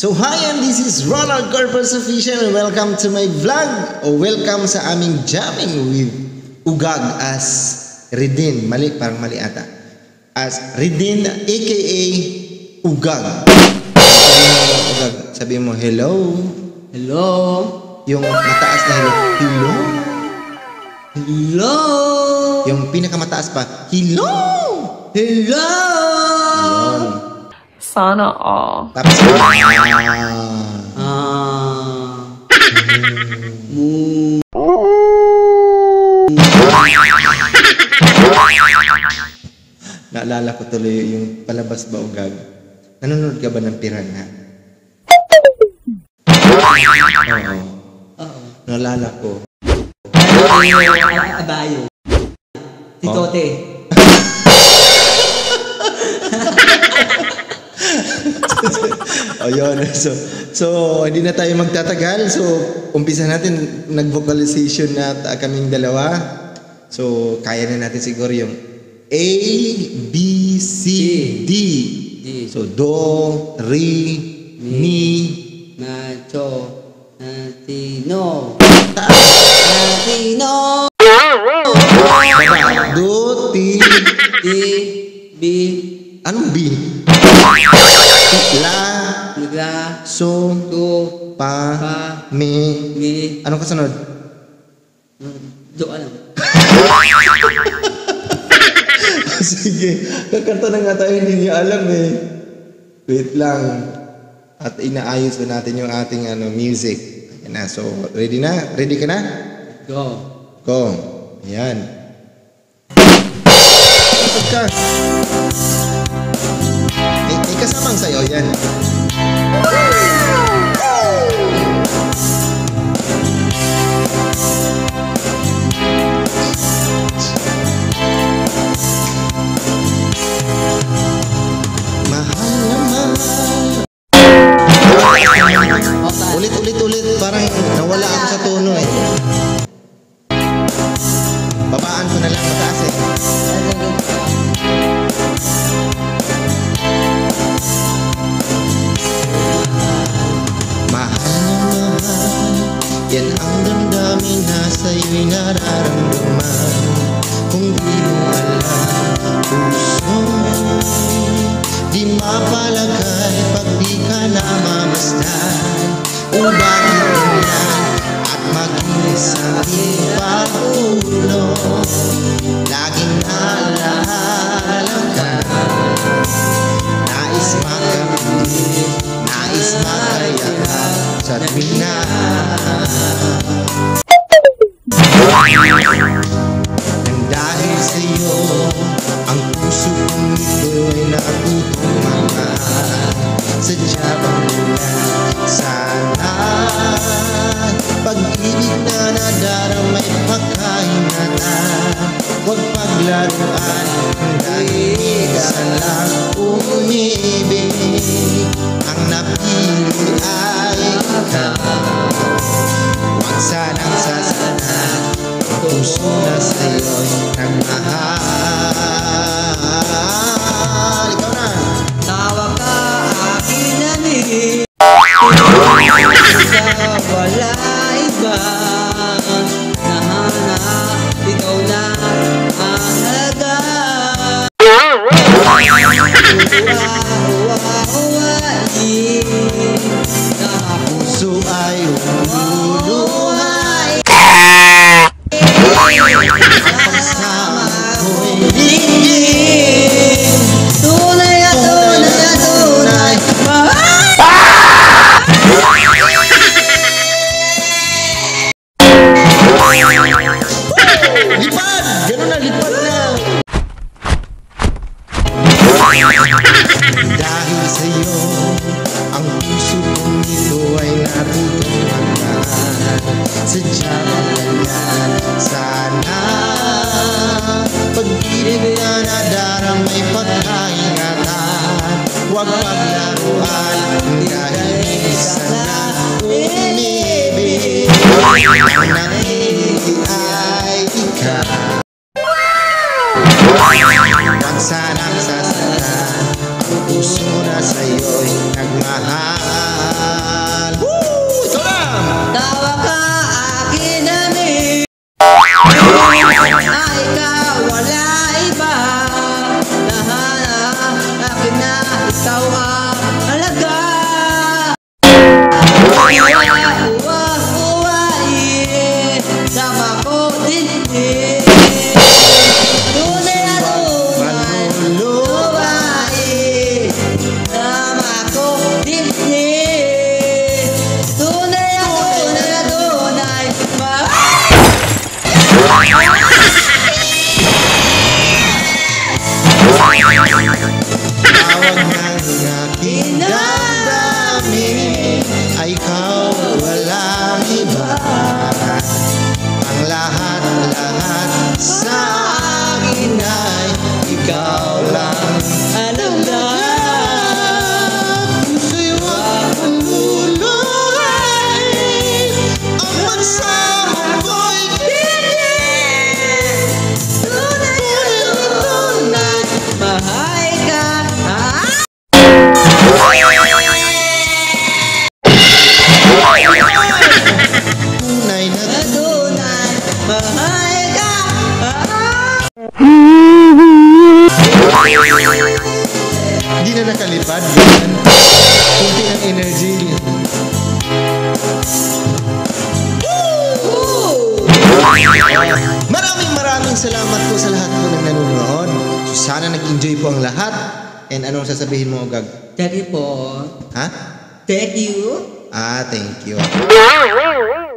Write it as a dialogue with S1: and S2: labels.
S1: So hi, and this is Ronald Corpus Official and welcome to my vlog o welcome sa aming jamming with Ugag as Redin. Parang mali ata. As Redin aka Ugag. Sabi mo hello.
S2: Hello.
S1: Yung mataas na hello. Hello.
S2: Hello.
S1: Yung pinakamataas pa. Hello.
S2: Hello.
S1: Yun.
S3: Sana all.
S1: Tapos naalala ko tuloy yung palabas ba Ugag. Nanonood ka ba ng Piranha? Oo. Naalala ko.
S2: Abayo. Titote.
S1: Ayun. So hindi na tayo magtatagal. So umpisa natin, nag-vocalization na kaming dalawa. So kaya na natin siguro yung A, B, C, D. So do, re, mi,
S2: Macho. Natino. Natino.
S1: do, ti,
S2: B.
S1: anong B? La, so, pa, mi. Anong kasunod?
S2: Do alam.
S1: Sige, kakanta na nga tayo, hindi niya alam eh. Wait lang. At inaayos na natin yung ating music. Ayan na, so ready na? Ready ka na?
S2: Go.
S1: Go. Ayan. Kapag ka. May kasamang sa'yo, yan. Ulit, parang nawala ako sa tono eh. Babaan ko na lang mataas eh. Mahal na mahal, yan ang damdamin na sa'yo'y nararamdaman. Kung di mo alam, puso di mapalagay pag di ka namamasdan. Kung bakit ganyan at mag-isang ipaulo, laging naalala ka. Nais makapit, nais makayakap sa tuwing na nang dahil sa'yo, ang puso kong ito'y natutong mahal. Sadya bang ulan sana, pag-ibig na nadaramay pagkaingatan. Huwag paglaruan dahil isa lang umibig. Ang napili ay ikaw. Huwag sanang sasaktan ang puso na sa'yo'y nagmahal. Ikaw na.
S2: Tawag ka aking nani. Wala iba. Nahanap, ikaw na ang halaga.
S1: Puso ay umuluhay. Kasama ko'y dinggin.
S2: Tunay at tunay at tunay.
S1: Lipad! Ganun na, lipad na! Dahil sa'yo, ang puso kong ito ay natutong magmahal. Sadya bang ganyan sana, pag-ibig na nadaramay pagkaingatan. Huwag paglaruan dahil isa lang umibig. Ang napili ay ikaw. Huwag sanang sasaktan ang puso na sa'yo'y nagmahal. ikaw walang iba. Ang lahat-lahat sa akin ay ikaw lang.
S2: Alam na
S1: Sa'yo ang luluhay. Ang magsama ko'y
S2: tunay na tunay, mahal ka.
S1: tunay na
S2: Tunay, mahal ka.
S1: Hindi na nakalipad. Ganyan. Kunti ang energy. Maraming salamat po sa lahat po ng nanonood. So, sana nag-enjoy po ang lahat. And anong sasabihin mo, Gag?
S2: Thank you po.
S1: Ha?
S2: Thank you.
S1: Thank you.